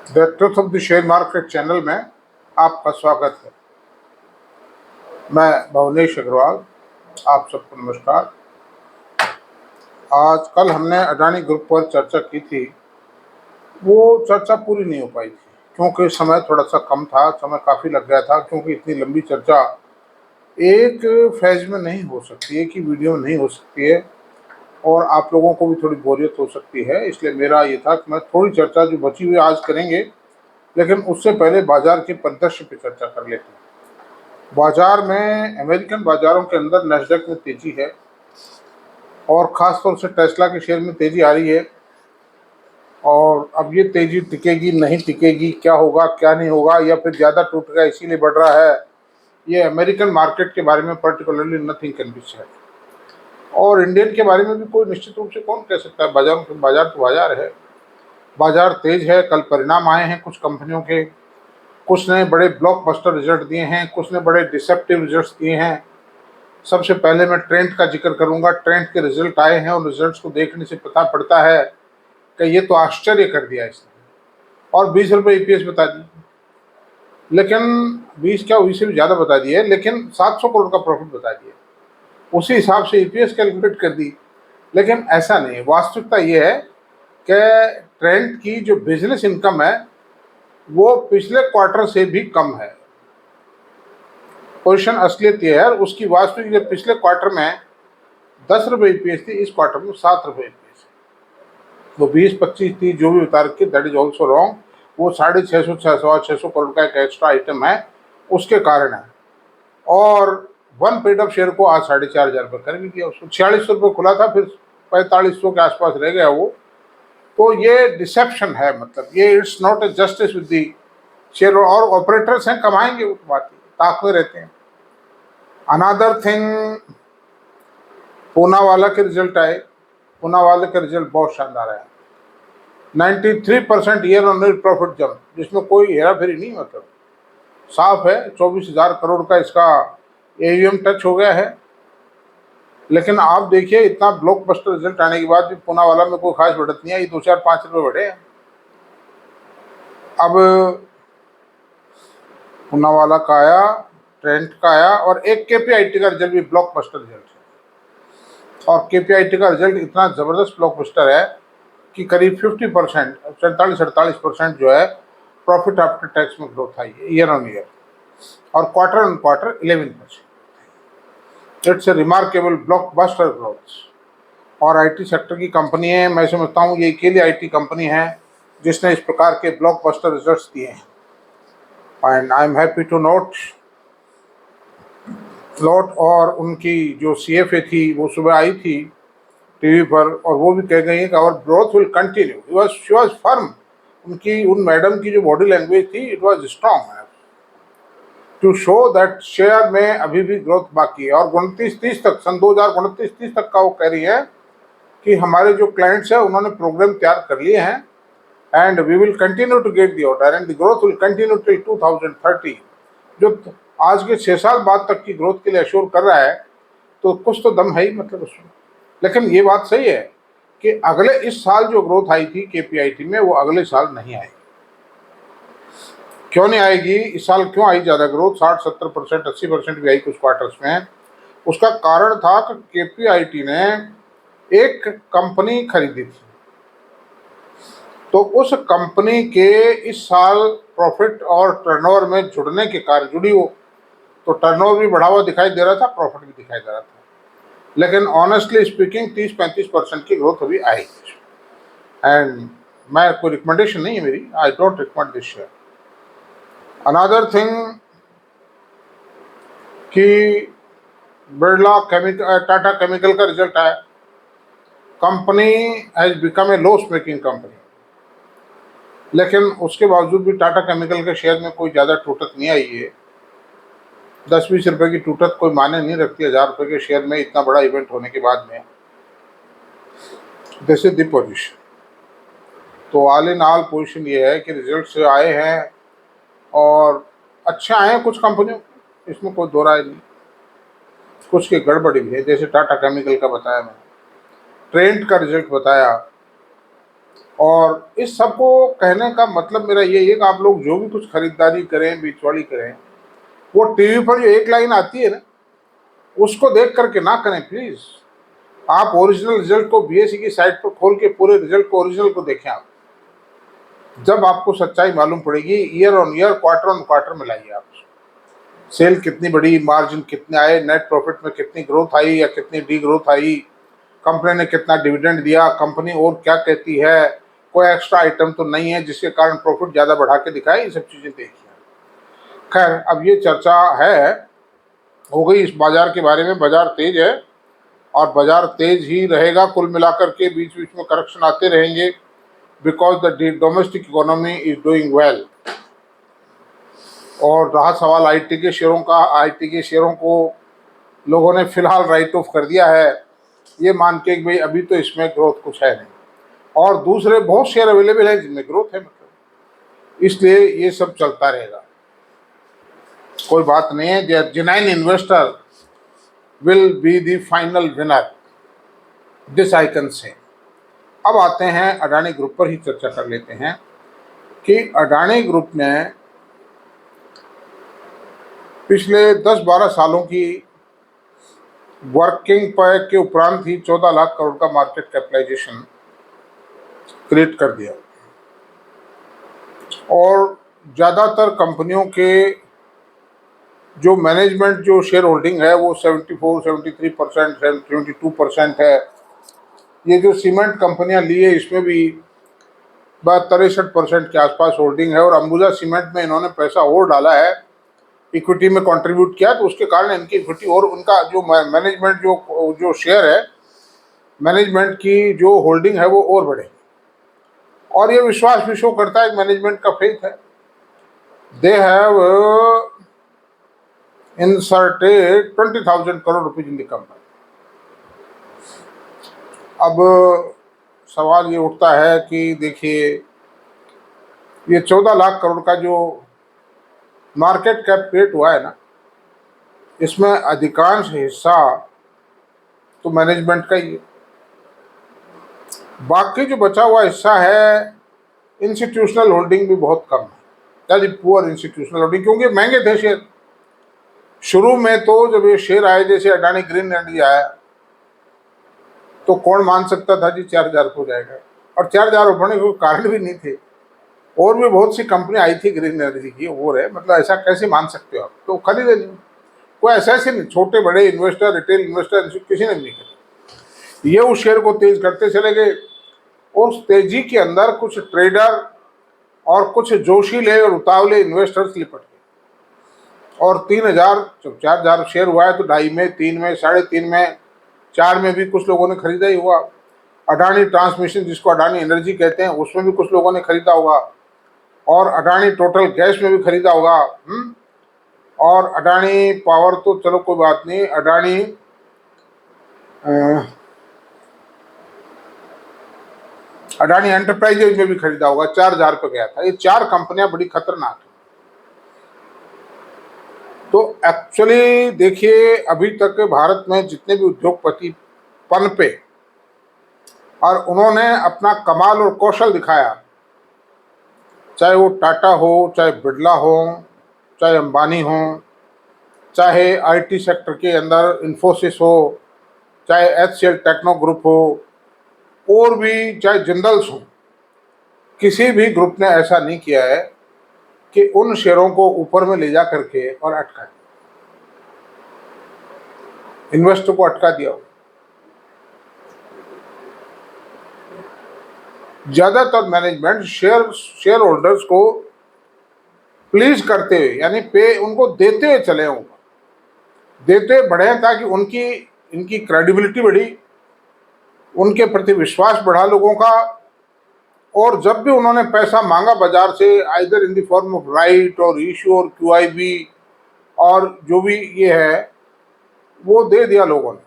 The truth of the share market channel में आपका स्वागत है। मैं भुवनेश अग्रवाल, आप सबको नमस्कार। आज कल हमने अडानी ग्रुप पर चर्चा की थी। वो चर्चा पूरी नहीं हो पाई थी क्योंकि समय थोड़ा सा कम था, समय काफ़ी लग गया था, क्योंकि इतनी लंबी चर्चा एक फेज में नहीं हो सकती है, कि वीडियो में नहीं हो सकती है, और आप लोगों को भी थोड़ी बोरियत हो सकती है। इसलिए मेरा ये था कि मैं थोड़ी चर्चा जो बची हुई आज करेंगे, लेकिन उससे पहले बाजार के परिदृश्य पर चर्चा कर लेते हैं। बाजार में अमेरिकन बाजारों के अंदर नैस्डैक में तेजी है, और ख़ास तौर से टेस्ला के शेयर में तेजी आ रही है। और अब ये तेजी टिकेगी नहीं टिकेगी, क्या होगा क्या नहीं होगा, या फिर ज़्यादा टूटेगा इसीलिए बढ़ रहा है, ये अमेरिकन मार्केट के बारे में particularly nothing can be said. और इंडियन के बारे में भी कोई निश्चित रूप से कौन कह सकता है। बाजार तो बाजार है, बाजार तेज है। कल परिणाम आए हैं कुछ कंपनियों के, कुछ ने बड़े ब्लॉकबस्टर रिजल्ट दिए हैं, कुछ ने बड़े डिसेप्टिव रिजल्ट्स दिए हैं। सबसे पहले मैं ट्रेंड का जिक्र करूंगा। ट्रेंड के रिजल्ट आए हैं और रिजल्ट्स को देखने से पता पड़ता है कि ये तो आश्चर्य कर दिया इसने, और 20 रुपये ईपीएस बता दी। लेकिन 20 क्या, उससे भी ज़्यादा बता दिए, लेकिन 700 करोड़ का प्रॉफिट बता दिया, उसी हिसाब से ईपीएस कैलकुलेट कर दी। लेकिन ऐसा नहीं, वास्तविकता ये है कि ट्रेंड की जो बिजनेस इनकम है वो पिछले क्वार्टर से भी कम है। पोजिशन असलियत ये है, उसकी वास्तविक जो पिछले क्वार्टर में 10 रुपये ईपीएस थी, इस क्वार्टर में 7 रुपये ईपीएस है। वो 20-25 थी जो भी उतार के, दैट इज ऑल्सो रॉन्ग। वो 650 करोड़ का एक एक्स्ट्रा आइटम है, उसके कारण है। और वन पेड अप शेयर को आज 4,500 रुपये कर भी दिया। उसको 4600 रुपये खुला था, फिर 4500 के आसपास रह गया वो। तो ये डिसेप्शन है, मतलब ये it's not a justice with the share. और ऑपरेटर्स हैं, कमाएंगे, वो बात ताकते रहते हैं। अनदर थिंग, पूनावाला के रिजल्ट आए। पूनावाला के रिजल्ट बहुत शानदार है। 93% year on year profit jump, जिसमें कोई हेरा फेरी नहीं, मतलब साफ है। 24,000 करोड़ का इसका एयूएम टच हो गया है। लेकिन आप देखिए, इतना ब्लॉकबस्टर रिजल्ट आने के बाद भी पूनावाला में कोई खास बढ़त नहीं आई, 2-4-5 रुपये बढ़े हैं। अब पूनावाला का आया, ट्रेंड का आया, और एक केपीआईटी का रिजल्ट भी ब्लॉकबस्टर रिजल्ट है। और केपीआईटी का रिजल्ट इतना ज़बरदस्त ब्लॉकबस्टर है कि करीब 50%, 47-48% जो है प्रॉफिट आफ्टर टैक्स में ग्रोथ आई है ईयर ऑन ईयर, और quarter on quarter 11%। It's a remarkable blockbuster growth. और आईटी सेक्टर की कंपनी है, मैं समझता हूँ ये अकेली आईटी कंपनी है जिसने इस प्रकार के ब्लॉकबस्टर रिजल्ट्स दिए हैं। And I am happy to note, और उनकी जो सीएफए थी वो सुबह आई थी टीवी पर, और वो भी कह गई है कि our growth will continue. She was firm. उनकी, उन मैडम की जो बॉडी लैंग्वेज थी, it was strong to show that share में अभी भी ग्रोथ बाकी है। और 29-30 तक, सन 2029-30 तक का वो कह रही है कि हमारे जो क्लाइंट्स है उन्होंने प्रोग्राम तैयार कर लिए हैं, and we will continue to get the order, and the growth will continue till 2030। जो आज के 6 साल बाद तक की ग्रोथ के लिए अश्योर कर रहा है, तो कुछ तो दम है ही, मतलब उसमें। लेकिन ये बात सही है कि अगले, इस साल जो ग्रोथ आई थी केपीआईटी में, वो अगले साल नहीं आएगी। क्यों नहीं आएगी? इस साल क्यों आई ज़्यादा ग्रोथ? 60-70%, 80% भी आई कुछ क्वार्टर्स में। उसका कारण था कि केपीआईटी ने एक कंपनी खरीदी थी, तो उस कंपनी के इस साल प्रॉफिट और टर्नओवर में जुड़ने के कारण, जुड़ी हो, तो टर्नओवर भी बढ़ा हुआ दिखाई दे रहा था, प्रॉफिट भी दिखाई दे रहा था। लेकिन ऑनेस्टली स्पीकिंग 30-35% की ग्रोथ अभी आएगी। एंड मैं, कोई रिकमेंडेशन नहीं है मेरी, I don't recommend this share. Another thing कि बिरला केमिकल, टाटा केमिकल का रिजल्ट आया। Company has become a loss making company, लेकिन उसके बावजूद भी टाटा केमिकल के शेयर में कोई ज़्यादा टूटत नहीं आई है। 10-20 रुपये की टूटत कोई माने नहीं रखती 1000 रुपये के शेयर में, इतना बड़ा इवेंट होने के बाद में। This is the position. तो ऑल इन ऑल पोजिशन ये है कि रिजल्ट से आए हैं और अच्छे आए हैं कुछ कंपनियों, इसमें कोई दो राय नहीं। कुछ की गड़बड़ी भी है, जैसे टाटा केमिकल का बताया मैंने, ट्रेंड का रिजल्ट बताया, और इस सब को कहने का मतलब मेरा ये है कि आप लोग जो भी कुछ खरीदारी करें, बिचौली करें, वो टीवी पर जो एक लाइन आती है ना, उसको देख करके ना करें प्लीज। आप ओरिजिनल रिजल्ट को बीएसई की साइट पर खोल के पूरे रिजल्ट को, ओरिजिनल को देखें आप। जब आपको सच्चाई मालूम पड़ेगी, year on year, quarter on quarter मिलाइए आप। सेल कितनी बढ़ी, मार्जिन कितने आए, नेट प्रॉफिट में कितनी ग्रोथ आई या कितनी डी ग्रोथ आई, कंपनी ने कितना डिविडेंड दिया, कंपनी और क्या कहती है, कोई एक्स्ट्रा आइटम तो नहीं है जिसके कारण प्रॉफिट ज़्यादा बढ़ा के दिखाए, ये सब चीज़ें देखिए। खैर, अब ये चर्चा है, हो गई इस बाजार के बारे में। बाजार तेज है और बाजार तेज ही रहेगा कुल मिलाकर के, बीच बीच में करेक्शन आते रहेंगे, because the domestic economy is doing well. और रहा सवाल आईटी के शेयरों का, आईटी के शेयरों को लोगों ने फिलहाल राइट ऑफ कर दिया है, ये मान के कि भाई अभी तो इसमें ग्रोथ कुछ है नहीं, और दूसरे बहुत शेयर अवेलेबल है जिनमें ग्रोथ है, मतलब इसलिए ये सब चलता रहेगा, कोई बात नहीं है। Genuine investor will be the final winner, this I can say. अब आते हैं अडानी ग्रुप पर ही चर्चा कर लेते हैं कि अडानी ग्रुप ने पिछले 10-12 सालों की वर्किंग पैक के उपरांत ही 14 लाख करोड़ का मार्केट कैपिटलाइजेशन क्रिएट कर दिया, और ज़्यादातर कंपनियों के जो मैनेजमेंट जो शेयर होल्डिंग है वो 74, 73%, 72% है। ये जो सीमेंट कंपनियां ली है इसमें भी 63% के आसपास होल्डिंग है, और अंबुजा सीमेंट में इन्होंने पैसा और डाला है, इक्विटी में कंट्रीब्यूट किया, तो उसके कारण इनकी इक्विटी और उनका जो मैनेजमेंट जो शेयर है, मैनेजमेंट की जो होल्डिंग है वो और बढ़े, और ये विश्वास भी शो करता है, मैनेजमेंट का फेथ है। They have inserted 20,000 crore rupees in the company. अब सवाल ये उठता है कि देखिए, ये 14 लाख करोड़ का जो मार्केट कैप क्रिएट हुआ है ना, इसमें अधिकांश हिस्सा तो मैनेजमेंट का ही है, बाकी जो बचा हुआ हिस्सा है इंस्टीट्यूशनल होल्डिंग भी बहुत कम है, that is poor institutional holding, क्योंकि महंगे थे शेयर। शुरू में तो जब ये शेयर आए, जैसे अडानी ग्रीन एनर्जी आया, तो कौन मान सकता था जी 4,000 हो जाएगा, और 4,000 होने के कारण भी नहीं थे, और भी बहुत सी कंपनी आई थी ग्रीन एनर्जी की, वो है, मतलब ऐसा कैसे मान सकते हो आप, तो खरीदे नहीं, कोई ऐसा ऐसे नहीं, छोटे बड़े इन्वेस्टर, रिटेल इन्वेस्टर, किसी ने नहीं खरीदा, ये उस शेयर को तेज करते चले गए। उस तेजी के अंदर कुछ ट्रेडर और कुछ जोशीले और उतावले इन्वेस्टर्स लिपट गए, और 3,000, जब 4,000 शेयर हुआ है तो 2.5 में, 3 में, 3.5 में, 4 में भी कुछ लोगों ने खरीदा ही हुआ। अडानी ट्रांसमिशन, जिसको अडानी एनर्जी कहते हैं, उसमें भी कुछ लोगों ने खरीदा होगा, और अडानी टोटल गैस में भी खरीदा होगा, और अडानी पावर तो चलो कोई बात नहीं, अडानी एंटरप्राइजेज में भी खरीदा होगा, 4,000 पे गया था। ये 4 कंपनियां बड़ी खतरनाक है। तो एक्चुअली देखिए, अभी तक भारत में जितने भी उद्योगपति पनपे और उन्होंने अपना कमाल और कौशल दिखाया, चाहे वो टाटा हो, चाहे बिरला हो, चाहे अंबानी हो, चाहे आईटी सेक्टर के अंदर इन्फोसिस हो, चाहे एचसीएल टेक्नो ग्रुप हो, और भी चाहे जिंदल्स हो, किसी भी ग्रुप ने ऐसा नहीं किया है कि उन शेयरों को ऊपर में ले जा करके और अटका दिया, इन्वेस्टर को अटका दिया। ज्यादातर मैनेजमेंट शेयर होल्डर्स को प्लीज करते हुए, यानी पे उनको देते हुए चले, ऊपर देते हुए बढ़े, ताकि इनकी क्रेडिबिलिटी बढ़ी, उनके प्रति विश्वास बढ़ा लोगों का, और जब भी उन्होंने पैसा मांगा बाजार से, either in the form of right और इश्यू और क्यूआईबी और जो भी ये है, वो दे दिया लोगों ने,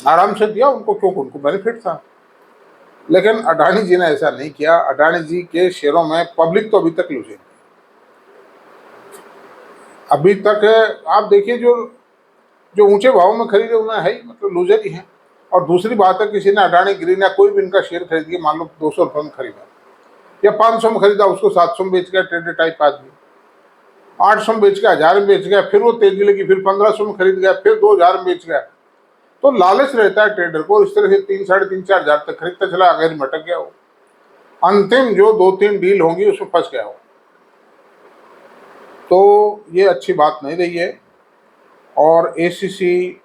आराम से दिया उनको, क्योंकि उनको बेनिफिट था। लेकिन अडानी जी ने ऐसा नहीं किया। अडानी जी के शेयरों में पब्लिक तो अभी तक लूजे है, अभी तक आप देखिए, जो ऊंचे भाव में खरीदे उन्हें है ही, मतलब लूजर ही हैं। और दूसरी बात है, किसी ने अडानी ग्रीन या कोई भी इनका शेयर खरीद के मान लो 200 रुपये में खरीदा या 500 में खरीदा, उसको 700 में बेच गया ट्रेडर टाइप आदमी, 800 में बेच गया, 1000 में बेच गया, फिर वो तेजी लगी, फिर 1500 में खरीद गया, फिर 2000 में बेच गया। तो लालच रहता है ट्रेडर को, इस तरह से 3, 3.5, 4 हज़ार तक खरीदता चला, अगर मटक गया हो, अंतिम जो 2-3 डील होंगी उसमें फंस गया हो। तो ये अच्छी बात नहीं रही है। और एसीसी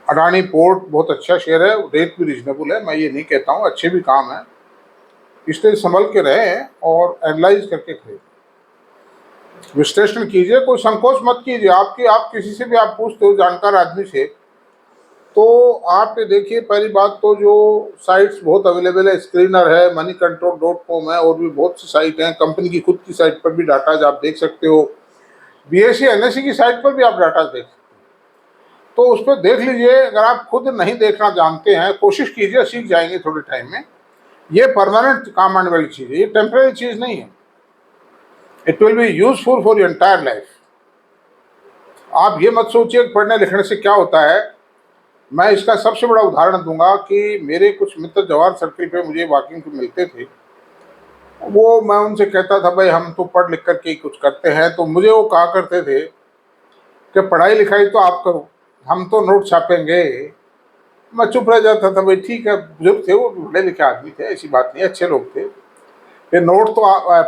अडानी पोर्ट बहुत अच्छा शेयर है, रेट भी रीजनेबल है, मैं ये नहीं कहता हूँ, अच्छे भी काम है, इसलिए संभल के रहें और एनालाइज करके खरीदें, विश्लेषण कीजिए, कोई संकोच मत कीजिए। आप किसी से भी आप पूछते हो जानकार आदमी से, तो आप ये देखिए, पहली बात तो जो साइट्स बहुत अवेलेबल है, स्क्रीनर है, moneycontrol.com है, और भी बहुत सी साइट हैं, कंपनी की खुद की साइट पर भी डाटा आप देख सकते हो, BSE NSE की साइट पर भी आप डाटा देख सकते हो, तो उस पर देख लीजिए। अगर आप खुद नहीं देखना जानते हैं, कोशिश कीजिए, सीख जाएंगे थोड़े टाइम में। ये परमानेंट काम आने वाली चीज़ है, ये टेम्परेरी चीज़ नहीं है, it will be useful for your entire life. आप ये मत सोचिए कि पढ़ने लिखने से क्या होता है। मैं इसका सबसे बड़ा उदाहरण दूंगा कि मेरे कुछ मित्र जवाहर सर्किल पे मुझे वॉकिंग पे मिलते थे, वो मैं उनसे कहता था भाई हम तो पढ़ लिख करके ही कुछ करते हैं, तो मुझे वो कहा करते थे कि पढ़ाई लिखाई तो आप करो, हम तो नोट छापेंगे। मैं चुप रह जाता था, भाई ठीक है, बुजुर्ग थे वो, पढ़े लिखे आदमी थे, ऐसी बात नहीं, अच्छे लोग थे, कि नोट तो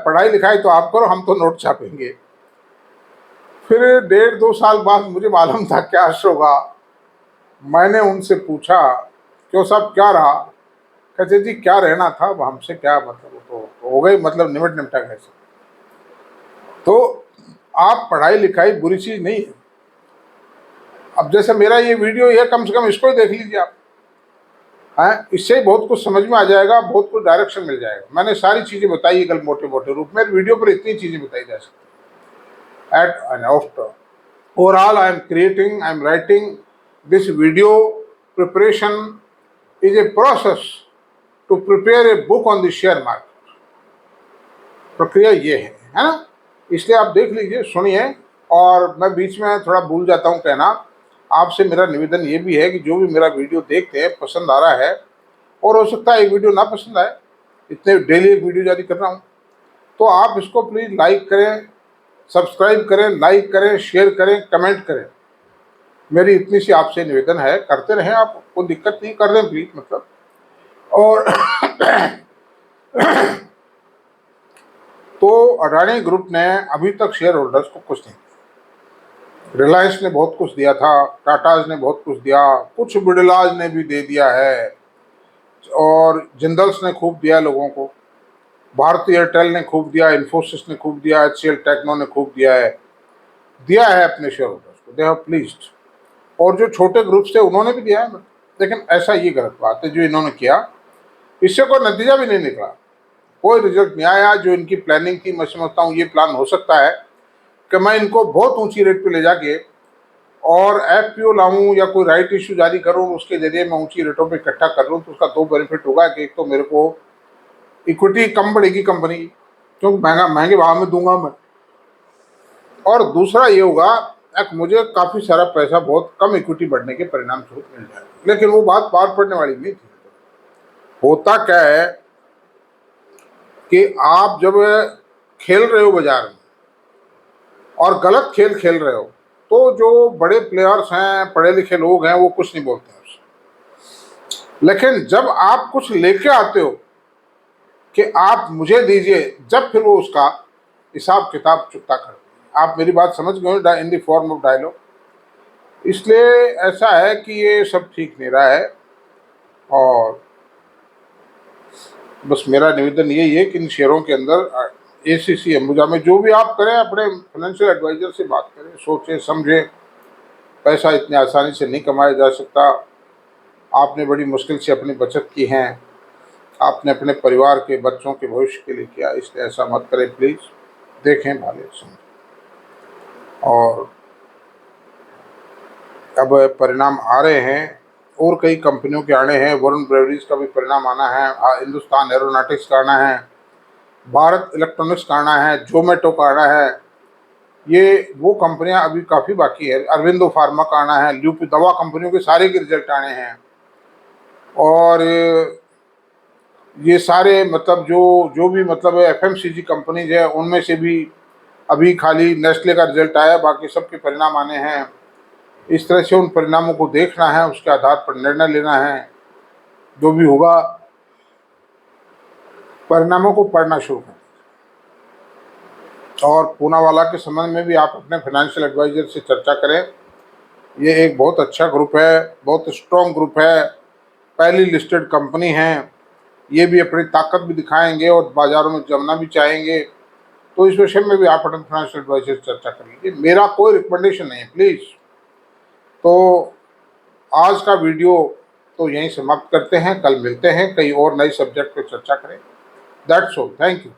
पढ़ाई लिखाई तो आप करो, हम तो नोट छापेंगे। फिर 1.5-2 साल बाद मुझे मालूम था क्या होगा। मैंने उनसे पूछा, क्यों साहब क्या रहा? कहते जी क्या रहना था, अब हमसे क्या मतलब, तो हो गई, मतलब निमट निमटा कैसे। तो आप पढ़ाई लिखाई बुरी चीज नहीं है। अब जैसे मेरा ये वीडियो है, कम से कम इसको ही देख लीजिए आप, हैं, इससे ही बहुत कुछ समझ में आ जाएगा, बहुत कुछ डायरेक्शन मिल जाएगा। मैंने सारी चीजें बताई कल मोटे मोटे रूप में, वीडियो पर इतनी चीजें बताई जा सकती। At end after overall I am writing this video preparation is a process to prepare a book on the share market. प्रक्रिया ये है ना, इसलिए आप देख लीजिए, सुनिए। और मैं बीच में थोड़ा भूल जाता हूँ कहना, आपसे मेरा निवेदन ये भी है कि जो भी मेरा वीडियो देखते हैं, पसंद आ रहा है, और हो सकता है एक वीडियो ना पसंद आए, इतने डेली एक वीडियो जारी कर रहा हूँ, तो आप इसको प्लीज़ लाइक करें, सब्सक्राइब करें, लाइक करें, शेयर करें, कमेंट करें। मेरी इतनी सी आपसे निवेदन है, करते रहें आप, कोई दिक्कत नहीं, कर दें प्लीज, मतलब। और तो अडानी ग्रुप ने अभी तक शेयर होल्डर्स को कुछ नहीं दिया। रिलायंस ने बहुत कुछ दिया था, टाटाज ने बहुत कुछ दिया, कुछ बिड़लाज ने भी दे दिया है, और जिंदल्स ने खूब दिया लोगों को, भारतीय एयरटेल ने खूब दिया, इन्फोसिस ने खूब दिया, HCL टेक्नो ने खूब दिया है अपने शेयर होल्डर्स को, दे हैव प्लीज्ड। और जो छोटे ग्रुप्स थे उन्होंने भी दिया है, लेकिन ऐसा ये गलत बात है जो इन्होंने किया, इससे कोई नतीजा भी नहीं निकला, कोई रिजल्ट नहीं आया। जो इनकी प्लानिंग थी, मैं समझता हूँ ये प्लान हो सकता है कि मैं इनको बहुत ऊंची रेट पे ले जाके और FPO लाऊं या कोई राइट इश्यू जारी करूं, उसके जरिए मैं ऊंची रेटों पे इकट्ठा कर लूं, तो उसका 2 बेनिफिट होगा कि एक तो मेरे को इक्विटी कम बढ़ेगी कंपनी, क्योंकि महंगे भाव में दूंगा मैं, और दूसरा ये होगा कि मुझे काफ़ी सारा पैसा बहुत कम इक्विटी बढ़ने के परिणाम स्वरूप मिल जाएगा। लेकिन वो बात पार पड़ने वाली नहीं थी। होता क्या है कि आप जब खेल रहे हो बाजार में और गलत खेल खेल रहे हो, तो जो बड़े प्लेयर्स हैं, पढ़े लिखे लोग हैं, वो कुछ नहीं बोलते हैं उससे। लेकिन जब आप कुछ लेके आते हो कि आप मुझे दीजिए, जब फिर वो उसका हिसाब किताब चुकता करते हैं। आप मेरी बात समझ गए, in the form of dialogue. इसलिए ऐसा है कि ये सब ठीक नहीं रहा है, और बस मेरा निवेदन यही है कि इन शेयरों के अंदर ACC अंबुजा में जो भी आप करें, अपने फाइनेंशियल एडवाइजर से बात करें, सोचें समझें। पैसा इतनी आसानी से नहीं कमाया जा सकता। आपने बड़ी मुश्किल से अपनी बचत की है, आपने अपने परिवार के बच्चों के भविष्य के लिए किया, इसलिए ऐसा मत करें प्लीज़। देखें, भाले समझें। और अब परिणाम आ रहे हैं, और कई कंपनियों के आने हैं, वरुण ब्रेवरीज का भी परिणाम आना है, हिंदुस्तान एरोनॉटिक्स का आना है, भारत इलेक्ट्रॉनिक्स का आना है, जोमेटो का आना है। ये वो कंपनियां अभी काफ़ी बाकी है, अरविंदो फार्मा का आना है, ल्यूप दवा कंपनियों के सारे के रिजल्ट आने हैं। और ये सारे मतलब जो भी मतलब एफएमसीजी कंपनीज है उनमें से भी अभी खाली नेस्ले का रिजल्ट आया, बाकी सबके परिणाम आने हैं। इस तरह से उन परिणामों को देखना है, उसके आधार पर निर्णय लेना है। जो भी होगा परिणामों को पढ़ना शुरू करें। और पूनावाला के संबंध में भी आप अपने फाइनेंशियल एडवाइजर से चर्चा करें। ये एक बहुत अच्छा ग्रुप है, बहुत स्ट्रॉन्ग ग्रुप है, पहली लिस्टेड कंपनी है। ये भी अपनी ताकत भी दिखाएंगे और बाज़ारों में जमना भी चाहेंगे। तो इस विषय में भी आप अपने फाइनेंशियल एडवाइजर से चर्चा कर लीजिए। मेरा कोई रिकमेंडेशन नहीं है प्लीज़। तो आज का वीडियो तो यहीं समाप्त करते हैं, कल मिलते हैं, कई और नए सब्जेक्ट पर चर्चा करें। That's all, thank you.